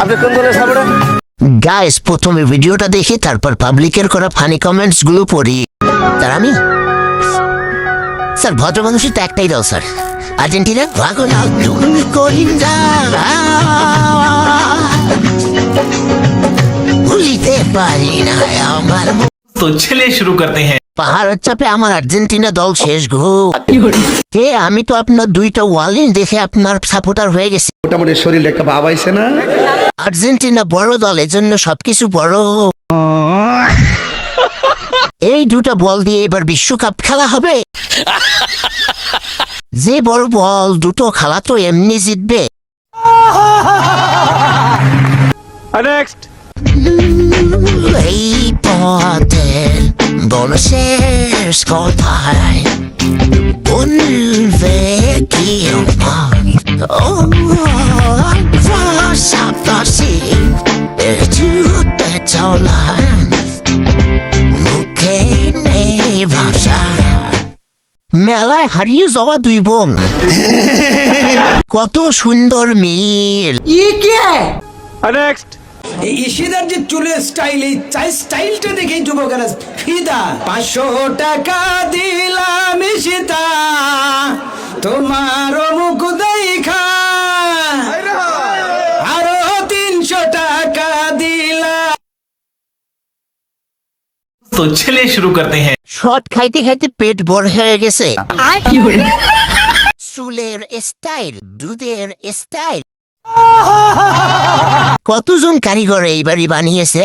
আপনি কোন দলের সাপোর্টার? গাইস, প্রথমে ভিডিওটা দেখি, তারপর পাবলিকের করা ফানি কমেন্টস গুলো পড়ি। স্যার আমি স্যার ভদ্র মানুষের তো একটাই দল স্যার, আর্জেন্টিনা। ভুলিতে পারি না আমার। तो चलिए शुरू करते हैं। পাহাড়ের চাপে আমার আর্জেন্টিনা দল শেষ গো। কে আমি তো আপনার দুইটা ওয়ালিন দেখে আপনার সাপোর্টার হয়ে গেছি। মোটামুটি শরীরে একটা ভাব আইছে না? আর্জেন্টিনা বড় দল, এজন্য সবকিছু বড়। এই দুটো বল দিয়ে এবার বিশ্বকাপ খেলা হবে। যে বড় বল দুটো খেলা তো এমনি জিতবে। নেক্সট। এই পথে বল শেষ কথায় বলবে কি সাপটাছি চলা মুখে নেই ভাষা। মেলায় হারিয়ে যাওয়া দুই বোন, কত সুন্দর মিল। নেক্সট। এই ইশিদার যে চুলের স্টাইল, এই স্টাইলটা দেখেই যুবকেরা ফিদা। 500 টাকা দিলাম ইশিতা তোমার মুখ দেখা, আরো 300 টাকা দিলাম। तो चलिए शुरू करते हैं। শট খাইতে খাইতে পেট বড় হয়ে গেছে। চুলের স্টাইল, দুধের স্টাইল, কতজন কারিগর এইবারই বানিয়েছে।